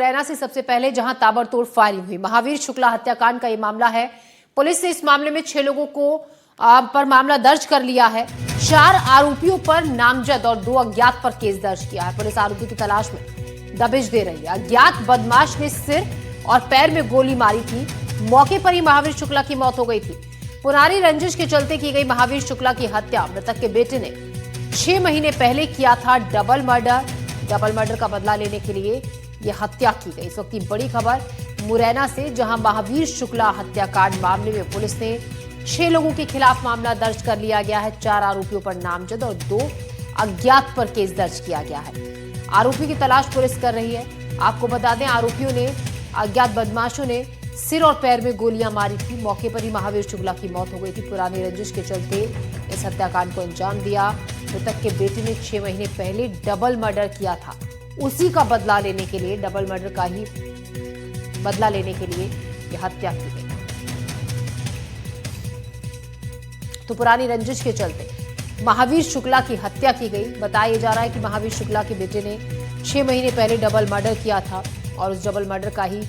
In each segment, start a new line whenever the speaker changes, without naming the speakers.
मुरैना से सबसे पहले जहां ताबड़तोड़ फायरिंग हुई, महावीर शुक्ला हत्याकांड का ये मामला है। पुलिस ने इस मामले में 6 लोगों को पर मामला दर्ज कर लिया है। 4 आरोपियों पर नामजद और 2 अज्ञात पर केस दर्ज किया है। पुलिस आरोपी की तलाश में दबिश दे रही है। अज्ञात बदमाश ने सिर और पैर में गोली मारी थी। मौके पर ही महावीर शुक्ला की मौत हो गई थी। पुरानी रंजिश के चलते की गई महावीर शुक्ला की हत्या मृतक के बेटे ने 6 महीने पहले किया था। डबल मर्डर का बदला लेने के लिए यह हत्या की गई। इस वक्त की बड़ी खबर मुरैना से, जहां महावीर शुक्ला हत्याकांड मामले में पुलिस ने 6 लोगों के खिलाफ मामला दर्ज कर लिया गया है। 4 आरोपियों पर नामजद और 2 अज्ञात पर केस दर्ज किया गया है। आरोपी की तलाश पुलिस कर रही है। आपको बता दें, आरोपियों ने, अज्ञात बदमाशों ने सिर और पैर में गोलियां मारी थी। मौके पर ही महावीर शुक्ला की मौत हो गई थी। पुरानी रंजिश के चलते इस हत्याकांड को अंजाम दिया। मृतक के बेटे ने 6 महीने पहले डबल मर्डर किया था। उसी का बदला लेने के लिए, डबल मर्डर का ही बदला लेने के लिए यह हत्या की गई। तो पुरानी रंजिश के चलते महावीर शुक्ला की हत्या की गई। बताया जा रहा है कि महावीर शुक्ला के बेटे ने 6 महीने पहले डबल मर्डर किया था और उस डबल मर्डर का ही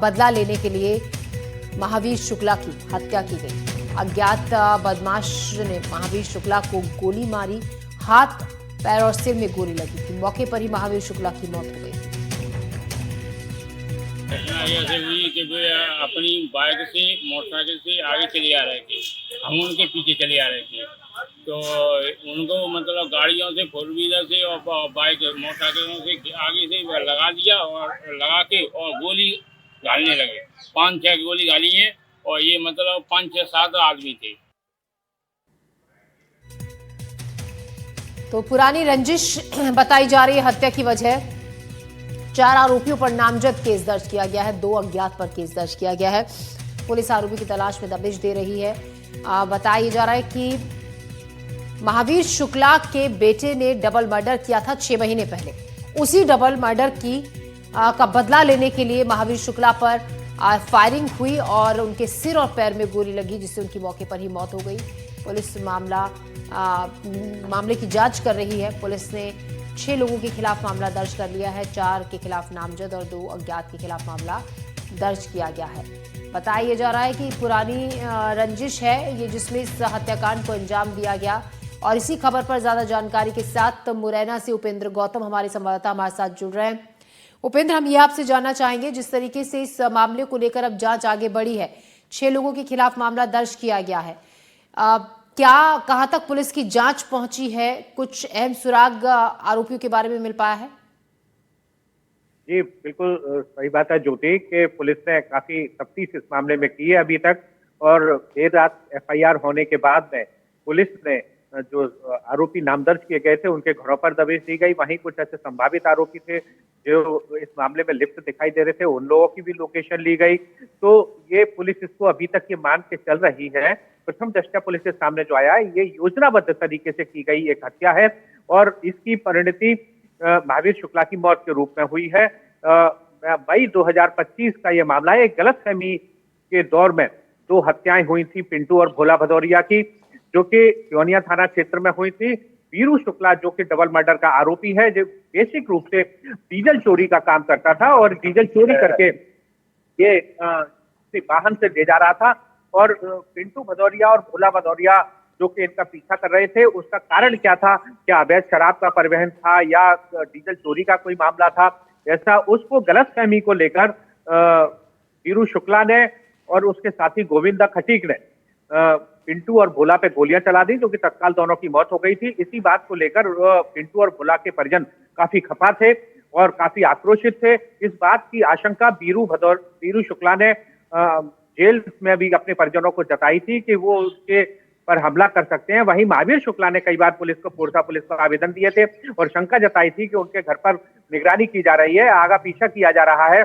बदला लेने के लिए महावीर शुक्ला की हत्या की गई। अज्ञात बदमाश ने महावीर शुक्ला को गोली मारी। हाथ, पैर और सिर में गोली लगी थी। मौके पर ही महावीर शुक्ला की मौत हो गई थी।
ऐसे हुई कि वे अपनी बाइक से, मोटरसाइकिल से आगे चले आ रहे थे। हम उनके पीछे चले आ रहे थे, तो उनको मतलब गाड़ियों से, 4 व्हीलर से और बाइक मोटरसाइकिलों से आगे से लगा दिया और लगा के और गोली डालने लगे। 5-6 गोली डाली है और ये मतलब 5-6-7 आदमी थे।
तो पुरानी रंजिश बताई जा रही है हत्या की वजह। 4 आरोपियों पर नामजद केस दर्ज किया गया है। 2 अज्ञात पर केस दर्ज किया गया है। पुलिस आरोपी की तलाश में दबिश दे रही है। बताया जा रहा है कि महावीर शुक्ला के बेटे ने डबल मर्डर किया था 6 महीने पहले। उसी डबल मर्डर का बदला लेने के लिए महावीर शुक्ला पर फायरिंग हुई और उनके सिर और पैर में गोली लगी, जिससे उनकी मौके पर ही मौत हो गई। पुलिस मामले की जांच कर रही है। पुलिस ने 6 लोगों के खिलाफ मामला दर्ज कर लिया है। 4 के खिलाफ नामजद और 2 अज्ञात के खिलाफ मामला दर्ज किया गया है। बताया जा रहा है कि पुरानी रंजिश है ये, जिसमें इस हत्याकांड को अंजाम दिया गया। और इसी खबर पर ज्यादा जानकारी के साथ मुरैना से उपेंद्र गौतम हमारे संवाददाता हमारे साथ जुड़ रहे हैं। उपेंद्र, हम ये आपसे जानना चाहेंगे, जिस तरीके से इस मामले को लेकर अब जांच आगे बढ़ी है, 6 लोगों के खिलाफ मामला दर्ज किया गया है, क्या कहां तक पुलिस की जांच पहुंची है? कुछ अहम सुराग आरोपियों के बारे में मिल पाया है?
जी बिल्कुल सही बात है ज्योति, कि पुलिस ने काफी तफ्तीश इस मामले में की है अभी तक। और देर रात एफआईआर होने के बाद में पुलिस ने जो आरोपी नामदर्ज किए गए थे उनके घरों पर दबिश दी गई। वहीं कुछ ऐसे संभावित आरोपी थे जो इस मामले में लिप्त दिखाई दे रहे थे, उन लोगों की भी लोकेशन ली गई। तो ये पुलिस इसको अभी तक ये मान के चल रही है, प्रथम दृष्टया पुलिस के सामने जो आया है, ये योजनाबद्ध तरीके से की गई एक हत्या है और इसकी परिणति महावीर शुक्ला की मौत के रूप में हुई है। मई 2025 का ये मामला है। एक गलतफहमी के दौर में 2 हत्याएं हुई थी पिंटू और भोला भदौरिया की, जो कि क्योनिया थाना क्षेत्र में हुई थी। वीरू शुक्ला जो कि डबल मर्डर का आरोपी है, जो बेसिक रूप से डीजल चोरी का काम करता था और डीजल चोरी करके ये वाहन से ले जा रहा था। और पिंटू भदौरिया और भोला भदौरिया जो कि इनका पीछा कर रहे थे, उसका कारण क्या था? क्या अवैध शराब का परिवहन था या डीजल चोरी का कोई मामला था? ऐसा उसको गलतफहमी को लेकर वीरू शुक्ला ने और उसके साथी गोविंदा खटीक ने पिंटू और भोला पे गोलियां चला दी, जो कि तत्काल दोनों की मौत हो गई थी। इसी बात को लेकर पिंटू और भोला के परिजन काफी खफा थे और काफी आक्रोशित थे। इस बात की आशंका वीरू शुक्ला ने जेल में भी अपने परिजनों को जताई थी कि वो उसके पर हमला कर सकते हैं। वहीं महावीर शुक्ला ने कई बार पुलिस को आवेदन दिए थे और शंका जताई थी कि उनके घर पर निगरानी की जा रही है, आगा पीछा किया जा रहा है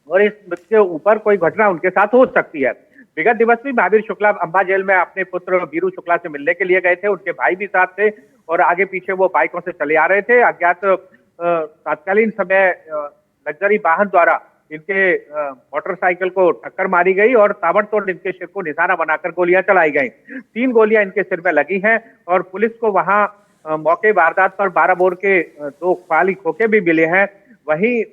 और इसके ऊपर कोई घटना उनके साथ हो सकती है। विगत दिवस में महावीर शुक्ला अंबा जेल में अपने पुत्र वीरू शुक्ला से मिलने के लिए गए थे। उनके भाई भी साथ थे और आगे पीछे वो बाइकों से चले आ रहे थे। अज्ञात तत्कालीन समय लग्जरी वाहन द्वारा इनके मोटरसाइकिल को टक्कर मारी गई और ताबड़तोड़ इनके सिर को निशाना बनाकर गोलियां चलाई गई। 3 गोलियां इनके सिर में लगी हैं और पुलिस को वहां मौके वारदात पर 12 बोर के 2 खाली खोखे भी मिले हैं। वहीं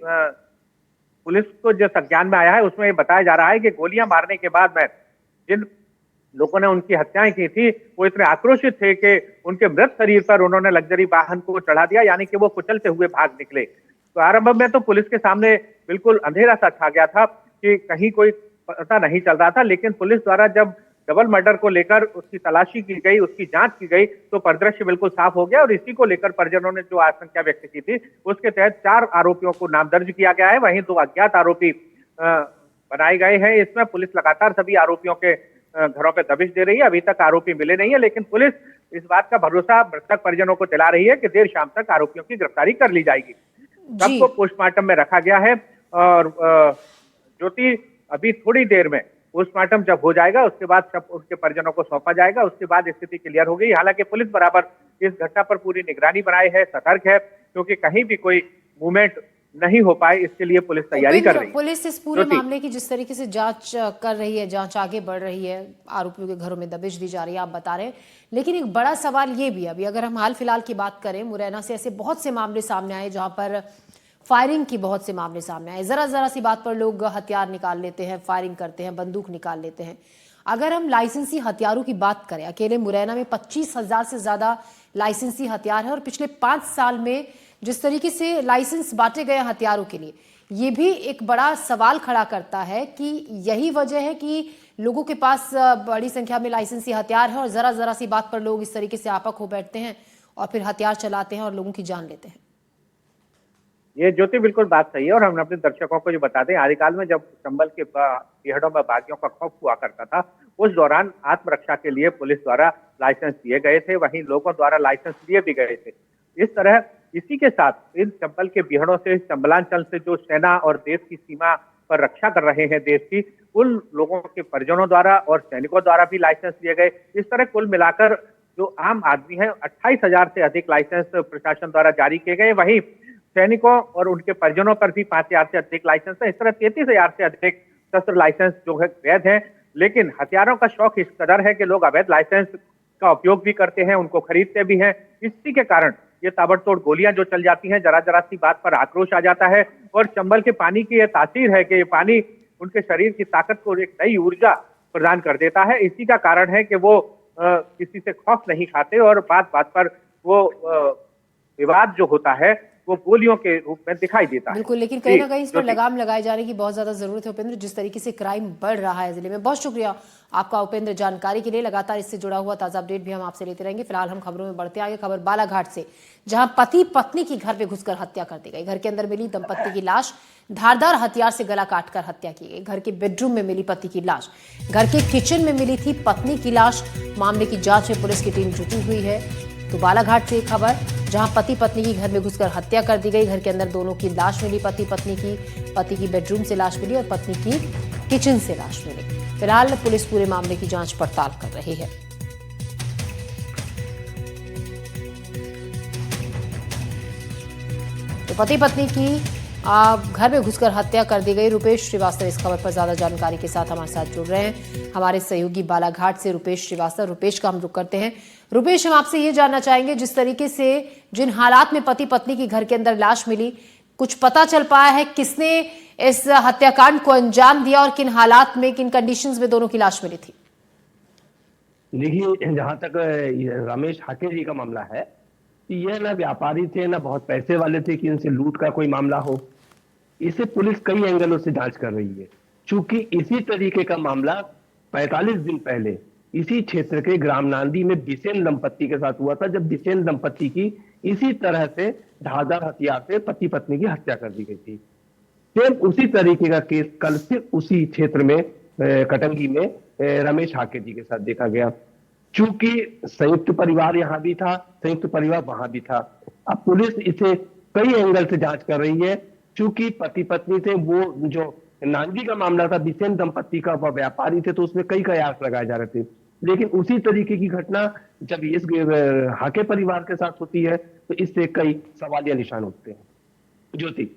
पुलिस को जो संज्ञान में आया है उसमें ये बताया जा रहा है कि गोलियां मारने के बाद में जिन लोगों ने उनकी हत्याएं की थी वो इतने आक्रोशित थे कि उनके मृत शरीर पर उन्होंने लग्जरी वाहन को चढ़ा दिया, यानी कि वो कुचलते हुए भाग निकले। तो आरंभ में तो पुलिस के सामने बिल्कुल अंधेरा सा छा गया था कि कहीं कोई पता नहीं चल रहा था, लेकिन पुलिस द्वारा जब डबल मर्डर को लेकर उसकी तलाशी की गई, उसकी जांच की गई, तो परिदृश्य बिल्कुल साफ हो गया और इसी को लेकर परिजनों ने जो आशंका व्यक्त की थी उसके तहत 4 आरोपियों को नाम दर्ज किया गया है। वहीं 2 अज्ञात आरोपी बनाए गए हैं। इसमें पुलिस लगातार सभी आरोपियों के घरों पे दबिश दे रही है। अभी तक आरोपी मिले नहीं है, लेकिन पुलिस इस बात का भरोसा मृतक परिजनों को दिला रही है कि देर शाम तक आरोपियों की गिरफ्तारी कर ली जाएगी। सबको पोस्टमार्टम में रखा गया है और ज्योति अभी थोड़ी देर में पोस्टमार्टम जब हो जाएगा उसके बाद सब उनके परिजनों को सौंपा जाएगा। उसके बाद स्थिति क्लियर हो गई। हालांकि पुलिस बराबर इस घटना पर पूरी निगरानी बनाए है, सतर्क है, क्योंकि कहीं भी कोई मूवमेंट नहीं हो पाए इसके लिए पुलिस तैयारी कर रही है।
पुलिस इस पूरे मामले की जिस तरीके से जांच कर रही है, जांच आगे बढ़ रही है, आरोपियों के घरों में दबिश दी जा रही है, आप बता रहे हैं, लेकिन एक बड़ा सवाल ये भी, अभी अगर हम हाल फिलहाल की बात करें, मुरैना से ऐसे बहुत से मामले सामने आए जहां पर फायरिंग की बहुत से मामले सामने आए। जरा सी बात पर लोग हथियार निकाल लेते हैं, फायरिंग करते हैं, बंदूक निकाल लेते हैं। अगर हम लाइसेंसी हथियारों की बात करें, अकेले मुरैना में 25,000 से ज्यादा लाइसेंसी हथियार है और पिछले 5 साल में जिस तरीके से लाइसेंस बांटे गए हथियारों के लिए, ये भी एक बड़ा सवाल खड़ा करता है कि यही वजह है कि लोगों के पास बड़ी संख्या में लाइसेंसी हथियार है और जरा सी बात पर लोग इस तरीके से आपक हो बैठते हैं और फिर हथियार चलाते हैं और लोगों की जान लेते हैं।
ये ज्योति बिल्कुल बात सही है और हम अपने दर्शकों को जो बता दें, आदिकाल में जब चंबल के पहाड़ों में बागियों का खौफ हुआ करता था, उस दौरान आत्मरक्षा के लिए पुलिस द्वारा लाइसेंस दिए गए थे, वहीं लोगों द्वारा लाइसेंस दिए भी गए थे। इस तरह इसी के साथ इन चंबल के बिहड़ों से, चंबलांचल से जो सेना और देश की सीमा पर रक्षा कर रहे हैं देश की, उन लोगों के परिजनों द्वारा और सैनिकों द्वारा भी लाइसेंस दिए गए। इस तरह कुल मिलाकर जो आम आदमी है 28,000 से अधिक लाइसेंस प्रशासन द्वारा जारी किए गए। वहीं सैनिकों और उनके परिजनों पर भी 5,000 से अधिक लाइसेंस है। इस तरह 33,000 से अधिक शस्त्र लाइसेंस जो है वैध है, लेकिन हथियारों का शौक इस कदर है कि लोग अवैध लाइसेंस का उपयोग भी करते हैं, उनको खरीदते भी हैं। इसी के कारण ये ताबड़तोड़ गोलियां जो चल जाती हैं, जरा सी बात पर आक्रोश आ जाता है और चंबल के पानी की यह तासीर है कि ये पानी उनके शरीर की ताकत को एक नई ऊर्जा प्रदान कर देता है। इसी का कारण है कि वो किसी से खौफ नहीं खाते और बात पर वो विवाद जो होता है वो गोलियों के रूप में दिखाई देता है।
बिल्कुल, लेकिन कहीं ना कहीं इस पर लगाम लगाए जाने की बहुत ज्यादा जरूरत है उपेंद्र। जिस तरीके से क्राइम बढ़ रहा है जिले में, बहुत शुक्रिया आपका उपेंद्र जानकारी के लिए। लगातार इससे जुड़ा हुआ ताजा अपडेट भी हम आपसे लेते रहेंगे। फिलहाल हम खबरों में बढ़ते आगे। खबर बालाघाट से, जहां पति पत्नी की घर में घुसकर हत्या कर दी गई। घर के अंदर मिली दंपत्ति की लाश, धारदार हथियार से गला काटकर हत्या की गई। घर के बेडरूम में मिली पति की लाश, घर के किचन में मिली थी पत्नी की लाश। मामले की जांच में पुलिस की टीम जुटी हुई है। तो बालाघाट से एक खबर, जहां पति पत्नी की घर में घुसकर हत्या कर दी गई। घर के अंदर दोनों की लाश मिली, पति की बेडरूम से लाश मिली और पत्नी की किचन से लाश मिली। फिलहाल पुलिस पूरे मामले की जांच पड़ताल कर रही है। तो पति पत्नी की घर में घुसकर हत्या कर दी गई। रुपेश श्रीवास्तव इस खबर पर ज्यादा जानकारी के साथ हमारे साथ जुड़ रहे हैं, हमारे सहयोगी बालाघाट से रुपेश श्रीवास्तव। रुपेश का हम रुख करते हैं। रुपेश, हम आपसे ये जानना चाहेंगे, जिस तरीके से जिन हालात में पति पत्नी की घर के अंदर लाश मिली, कुछ पता चल पाया है किसने इस हत्याकांड को अंजाम दिया और किन हालात में, किन कंडीशंस में दोनों की लाश मिली थी?
देखिए, जहां तक रमेश हाके जी का मामला है, यह ना व्यापारी थे ना बहुत पैसे वाले थे कि इनसे लूट का कोई मामला हो। इसे पुलिस कई एंगलों से जांच कर रही है। चूंकि इसी तरीके का मामला 45 दिन पहले इसी क्षेत्र के ग्राम नांदी में बिसेन दंपत्ति के साथ हुआ था, जब बिसेन दंपत्ति की इसी तरह से धारदार हथियार से पति पत्नी की हत्या कर दी गई थी। सेम उसी तरीके का केस कल से उसी क्षेत्र में कटंगी में रमेश हाके जी के साथ देखा गया। चूंकि संयुक्त परिवार यहाँ भी था, संयुक्त परिवार वहां भी था। अब पुलिस इसे कई एंगल से जांच कर रही है। चूंकि पति पत्नी थे, वो जो नांदी का मामला था, बिसेन दंपत्ति का, वह व्यापारी थे, तो उसमें कई कयास लगाए जा रहे थे। लेकिन उसी तरीके की घटना जब इस हाके परिवार के साथ होती है तो इससे कई सवालिया निशान उठते हैं। ज्योति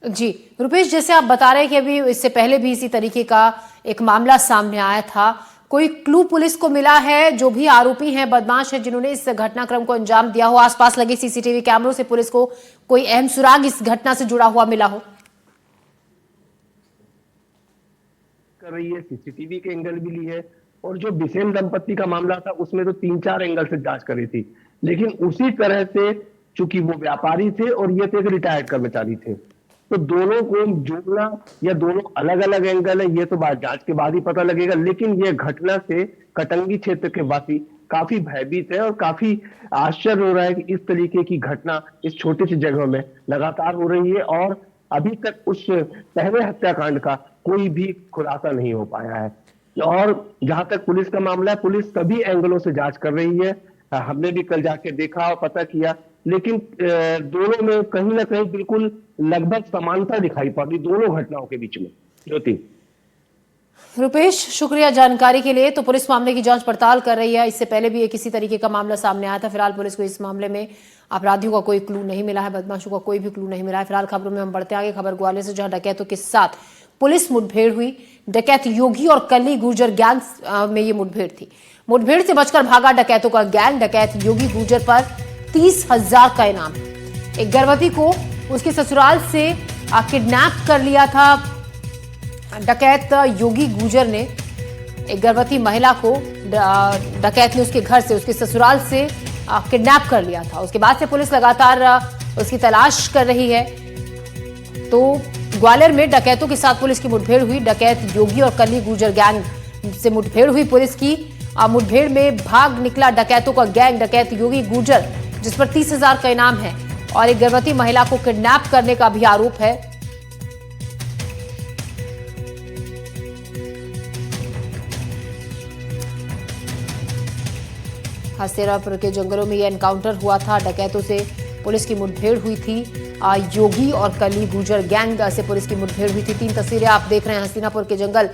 जी, रुपेश, जैसे आप बता रहे हैं कि अभी इससे पहले भी इसी तरीके का एक मामला सामने आया था, कोई क्लू पुलिस को मिला है? जो भी आरोपी हैं, बदमाश हैं, जिन्होंने इस घटनाक्रम को अंजाम दिया हो, आसपास लगे सीसीटीवी कैमरों से पुलिस को कोई अहम सुराग इस घटना से जुड़ा हुआ मिला हो?
कर रही है, सीसीटीवी के एंगल भी ली है, और जो बिसेन दंपत्ति का मामला था उसमें तो 3-4 एंगल से जांच करी थी। लेकिन उसी तरह से चूंकि वो व्यापारी थे और ये थे एक रिटायर्ड कर्मचारी थे, तो दोनों को जोड़ना या दोनों अलग अलग एंगल है ये तो बात जांच के बाद ही पता लगेगा। लेकिन ये घटना से कटंगी क्षेत्र के वासी काफी भयभीत है और काफी आश्चर्य हो रहा है कि इस तरीके की घटना इस छोटी सी जगह में लगातार हो रही है और अभी तक उस पहले हत्याकांड का कोई भी खुलासा नहीं हो पाया है। और जहां तक पुलिस का मामला है, पुलिस सभी एंगलों से जांच कर रही है। हमने भी कल जाके देखा और पता किया, लेकिन दोनों में कहीं ना कहीं बिल्कुल लगभग समानता दिखाई पड़ी दोनों घटनाओं के बीच में। ज्योति।
रुपेश, शुक्रिया जानकारी के लिए। तो पुलिस मामले की जांच पड़ताल कर रही है। इससे पहले भी एक इसी तरीके का मामला सामने आया था। फिलहाल पुलिस को इस मामले में अपराधियों का कोई क्लू नहीं मिला है, बदमाशों का कोई भी क्लू नहीं मिला है। फिलहाल खबरों में हम बढ़ते आगे। खबर ग्वालियर से, जहां डकैतों के साथ पुलिस मुठभेड़ हुई। डकैत योगी और कल्ली गुर्जर गैंग में ये मुठभेड़ थी। मुठभेड़ से बचकर भागा डकैतों का गैंग। डकैत योगी गुर्जर पर 30,000 का इनाम। एक गर्भवती को उसके ससुराल से किडनैप कर लिया था डकैत योगी गुर्जर ने। एक गर्भवती महिला को डकैत ने उसके घर से, उसके ससुराल से किडनैप कर लिया था। उसके बाद से पुलिस लगातार उसकी तलाश कर रही है। तो ग्वालियर में डकैतों के साथ पुलिस की मुठभेड़ हुई। डकैत योगी और कल्ली गुर्जर गैंग से मुठभेड़ हुई पुलिस की। मुठभेड़ में भाग निकला डकैतों का गैंग। डकैत योगी गुर्जर, जिस पर 30,000 का इनाम है और एक गर्भवती महिला को किडनैप करने का भी आरोप है। हस्तेरापुर के जंगलों में यह एनकाउंटर हुआ था। डकैतों से पुलिस की मुठभेड़ हुई थी। योगी और कल्ली गुर्जर गैंग से पुलिस की मुठभेड़ हुई थी। 3 तस्वीरें आप देख रहे हैं। हस्तिनापुर के जंगल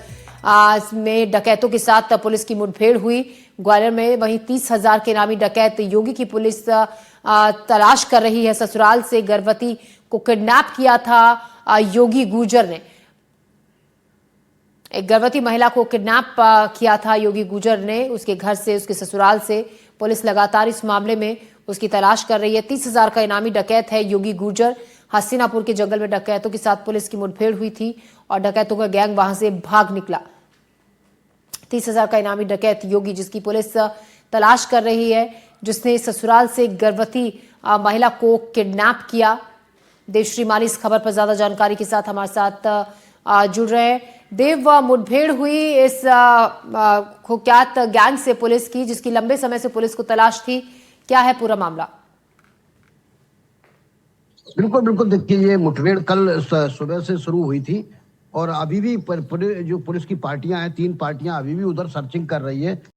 में डकैतों के साथ पुलिस की मुठभेड़ हुई ग्वालियर में। वहीं 30,000 के इनामी डकैत योगी की पुलिस तलाश कर रही है। ससुराल से गर्भवती को किडनैप किया था योगी गुर्जर ने। एक गर्भवती महिला को किडनैप किया था योगी गुर्जर ने उसके घर से, उसके ससुराल से। पुलिस लगातार इस मामले में उसकी तलाश कर रही है। 30,000 का इनामी डकैत है योगी गुर्जर। हस्तिनापुर के जंगल में डकैतों के साथ पुलिस की मुठभेड़ हुई थी और डकैतों का गैंग वहां से भाग निकला। 30,000 का इनामी डकैत योगी, जिसकी पुलिस तलाश कर रही है, जिसने ससुराल से गर्भवती महिला को किडनैप किया। देवश्री माली इस खबर पर ज्यादा जानकारी के साथ हमारे साथ जुड़ रहे हैं। देव, मुठभेड़ हुई इस कुख्यात गैंग से पुलिस की, जिसकी लंबे समय से पुलिस को तलाश थी। क्या है पूरा मामला?
बिल्कुल बिल्कुल, देखिए ये मुठभेड़ कल सुबह से शुरू हुई थी और अभी भी जो पुलिस की पार्टियां हैं, 3 पार्टियां अभी भी उधर सर्चिंग कर रही है।